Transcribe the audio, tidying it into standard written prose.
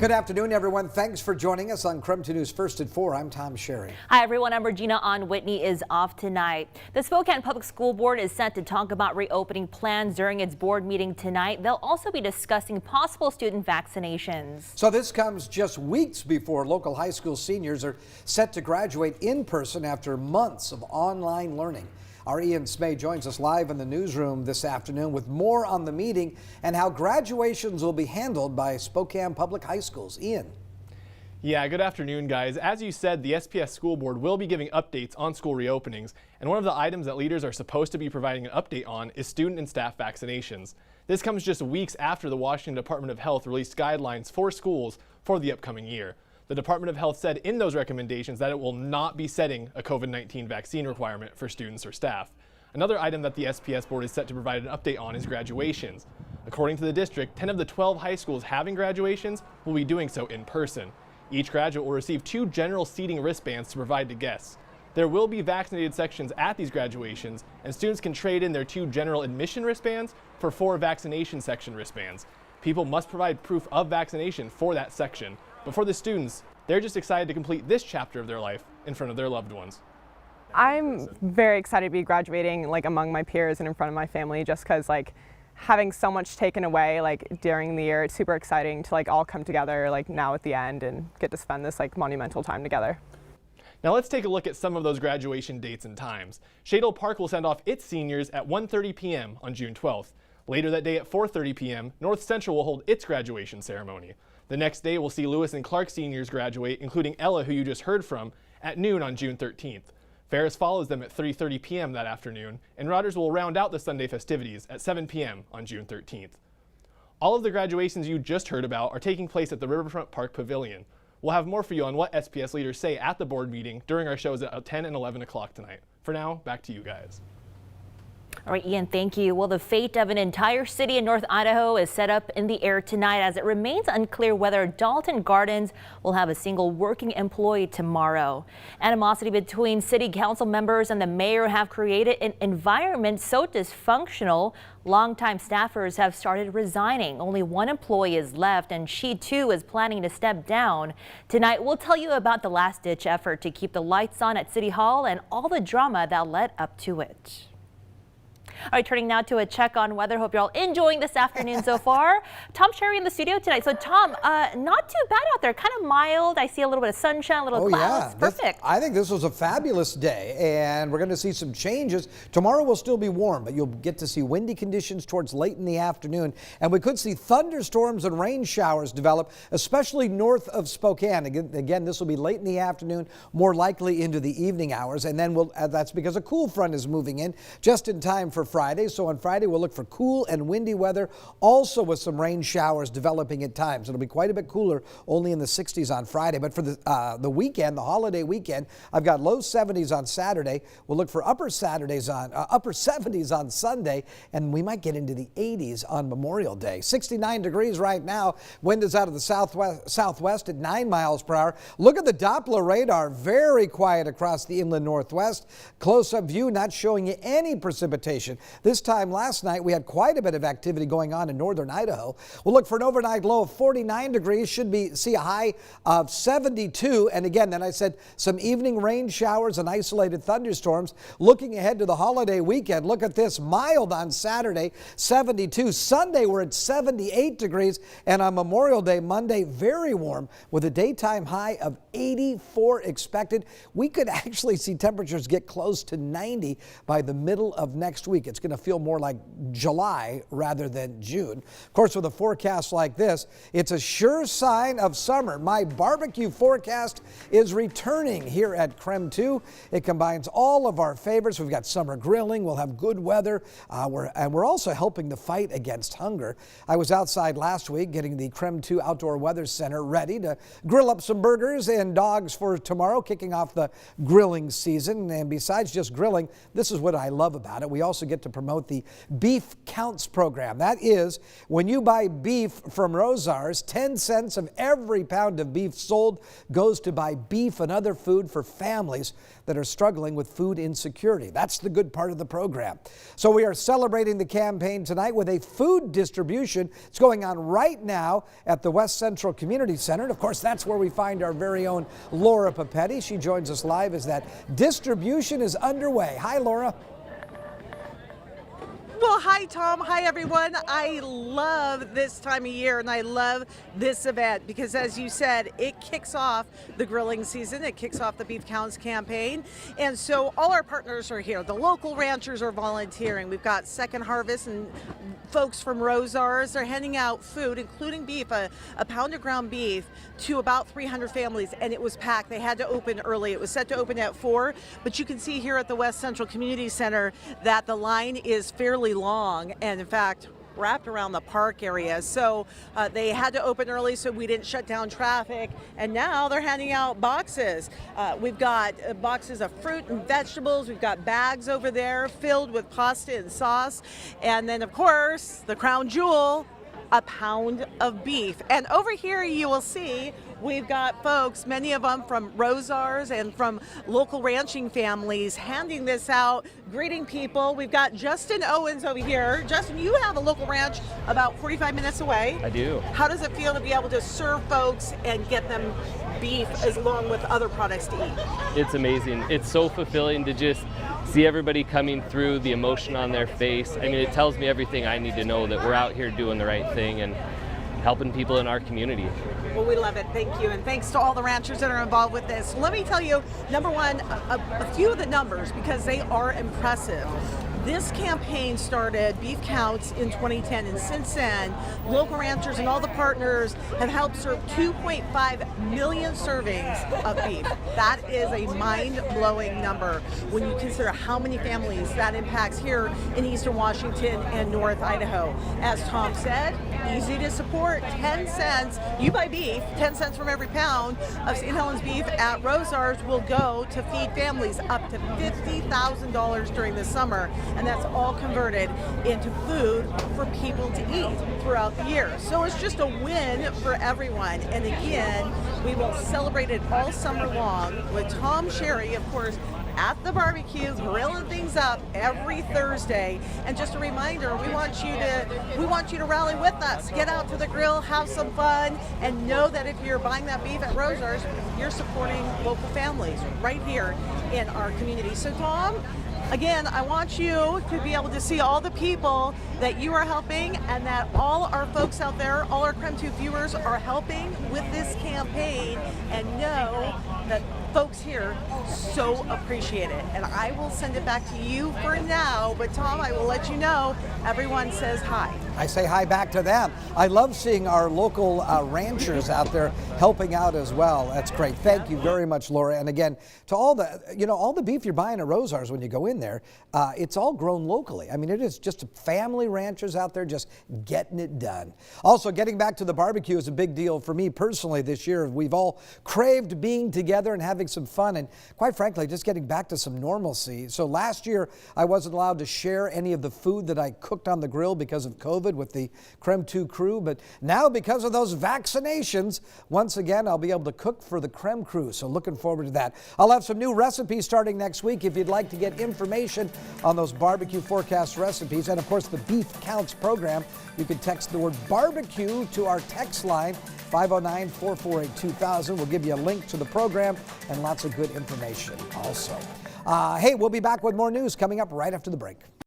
Good afternoon, everyone. Thanks for joining us on KREM 2 News First at 4. I'm Tom Sherry. Hi, everyone. I'm Regina. On Whitney is off tonight. The Spokane Public School Board is set to talk about reopening plans during its board meeting tonight. They'll also be discussing possible student vaccinations. So this comes just weeks before local high school seniors are set to graduate in person after months of online learning. Our Ian Smay joins us live in the newsroom this afternoon with more on the meeting and how graduations will be handled by Spokane Public High Schools. Ian. Yeah, good afternoon, guys. As you said, the SPS School Board will be giving updates on school reopenings, and one of the items that leaders are supposed to be providing an update on is student and staff vaccinations. This comes just weeks after the Washington Department of Health released guidelines for schools for the upcoming year. The Department of Health said in those recommendations that it will not be setting a COVID-19 vaccine requirement for students or staff. Another item that the SPS Board is set to provide an update on is graduations. According to the district, 10 of the 12 high schools having graduations will be doing so in person. Each graduate will receive 2 general seating wristbands to provide to guests. There will be vaccinated sections at these graduations, and students can trade in their 2 general admission wristbands for 4 vaccination section wristbands. People must provide proof of vaccination for that section. But for the students, they're just excited to complete this chapter of their life in front of their loved ones. I'm very excited to be graduating among my peers and in front of my family, just because having so much taken away during the year, it's super exciting to all come together now at the end and get to spend this monumental time together. Now let's take a look at some of those graduation dates and times. Shadle Park will send off its seniors at 1:30 p.m. on June 12th. Later that day at 4:30 p.m., North Central will hold its graduation ceremony. The next day, we'll see Lewis and Clark seniors graduate, including Ella, who you just heard from, at noon on June 13th. Ferris follows them at 3:30 p.m. that afternoon, and Rogers will round out the Sunday festivities at 7 p.m. on June 13th. All of the graduations you just heard about are taking place at the Riverfront Park Pavilion. We'll have more for you on what SPS leaders say at the board meeting during our shows at 10 and 11 o'clock tonight. For now, back to you guys. All right, Ian, thank you. Well, the fate of an entire city in North Idaho is set up in the air tonight as it remains unclear whether Dalton Gardens will have a single working employee tomorrow. Animosity between city council members and the mayor have created an environment so dysfunctional, longtime staffers have started resigning. Only one employee is left, and she too is planning to step down. Tonight, we'll tell you about the last-ditch effort to keep the lights on at City Hall and all the drama that led up to it. All right, turning now to a check on weather. Hope you're all enjoying this afternoon so far. Tom Sherry in the studio tonight. So Tom, not too bad out there, kind of mild. I see a little bit of sunshine, a little clouds. Yeah. Perfect. I think this was a fabulous day, and we're going to see some changes. Tomorrow will still be warm, but you'll get to see windy conditions towards late in the afternoon, and we could see thunderstorms and rain showers develop, especially north of Spokane. Again, this will be late in the afternoon, more likely into the evening hours, and then that's because a cool front is moving in just in time for Friday. So on Friday, we'll look for cool and windy weather, also with some rain showers developing at times. It'll be quite a bit cooler, only in the 60s on Friday. But for the weekend, the holiday weekend, I've got low 70s on Saturday. We'll look for upper 70s on Sunday, and we might get into the 80s on Memorial Day. 69 degrees right now. Wind is out of the southwest at 9 miles per hour. Look at the Doppler radar. Very quiet across the inland northwest. Close-up view not showing you any precipitation. This time last night, we had quite a bit of activity going on in northern Idaho. We'll look for an overnight low of 49 degrees. Should see a high of 72. And again, then I said some evening rain showers and isolated thunderstorms. Looking ahead to the holiday weekend, look at this. Mild on Saturday, 72. Sunday, we're at 78 degrees. And on Memorial Day, Monday, very warm with a daytime high of 84 expected. We could actually see temperatures get close to 90 by the middle of next week. It's going to feel more like July rather than June. Of course, with a forecast like this, it's a sure sign of summer. My barbecue forecast is returning here at KREM 2. It combines all of our favorites. We've got summer grilling. We'll have good weather. We're also helping the fight against hunger. I was outside last week getting the KREM 2 Outdoor Weather Center ready to grill up some burgers and dogs for tomorrow, kicking off the grilling season. And besides just grilling, this is what I love about it. We also get to promote the Beef Counts program. That is, when you buy beef from Rosar's, 10 cents of every pound of beef sold goes to buy beef and other food for families that are struggling with food insecurity. That's the good part of the program. So we are celebrating the campaign tonight with a food distribution. It's going on right now at the West Central Community Center. And of course, that's where we find our very own Laura Papetti. She joins us live as that distribution is underway. Hi, Laura. Well, hi, Tom. Hi, everyone. I love this time of year and I love this event because, as you said, it kicks off the grilling season. It kicks off the Beef Counts campaign. And so all our partners are here. The local ranchers are volunteering. We've got Second Harvest and folks from Rosar's. They're handing out food, including beef, a pound of ground beef, to about 300 families. And it was packed. They had to open early. It was set to open at 4. But you can see here at the West Central Community Center that the line is fairly long and in fact wrapped around the park area. So they had to open early so we didn't shut down traffic, and now they're handing out boxes. We've got boxes of fruit and vegetables. We've got bags over there filled with pasta and sauce, and then of course the crown jewel, a pound of beef. And over here you will see we've got folks, many of them from Rosar's and from local ranching families, handing this out, greeting people. We've got Justin Owens over here. Justin, you have a local ranch about 45 minutes away. I do. How does it feel to be able to serve folks and get them beef as along with other products to eat? It's amazing. It's so fulfilling to just see everybody coming through, the emotion on their face. I mean, it tells me everything I need to know that we're out here doing the right thing and helping people in our community. Well, we love it. Thank you. And thanks to all the ranchers that are involved with this. Let me tell you, number one, a few of the numbers, because they are impressive. This campaign started, Beef Counts, in 2010, and since then, local ranchers and all the partners have helped serve 2.5 million servings of beef. That is a mind-blowing number when you consider how many families that impacts here in Eastern Washington and North Idaho. As Tom said, easy to support, 10 cents. You buy beef, 10 cents from every pound of St. Helens beef at Rosar's will go to feed families up to $50,000 during the summer. And that's all converted into food for people to eat throughout the year. So it's just a win for everyone. And again, we will celebrate it all summer long with Tom Sherry, of course, at the barbecue, grilling things up every Thursday. And just a reminder, we want you to rally with us. Get out to the grill, have some fun, and know that if you're buying that beef at Rosar's, you're supporting local families right here in our community. So Tom, again, I want you to be able to see all the people that you are helping and that all our folks out there, all our Creme 2 viewers are helping with this campaign, and know that folks here so appreciate it. And I will send it back to you for now, but Tom, I will let you know everyone says hi. I say hi back to them. I love seeing our local ranchers out there helping out as well. That's great. Thank you very much, Laura. And again, to all the beef you're buying at Rosar's when you go in there, it's all grown locally. I mean, it is just family ranchers out there just getting it done. Also, getting back to the barbecue is a big deal for me personally this year. We've all craved being together and having some fun, and quite frankly, just getting back to some normalcy. So last year, I wasn't allowed to share any of the food that I cooked on the grill because of COVID with the Creme 2 crew, but now because of those vaccinations, once again, I'll be able to cook for the Creme crew, so looking forward to that. I'll have some new recipes starting next week. If you'd like to get information on those barbecue forecast recipes, and of course the Beef Counts program, you can text the word barbecue to our text line, 509-448-2000. We'll give you a link to the program and lots of good information also. Hey, we'll be back with more news coming up right after the break.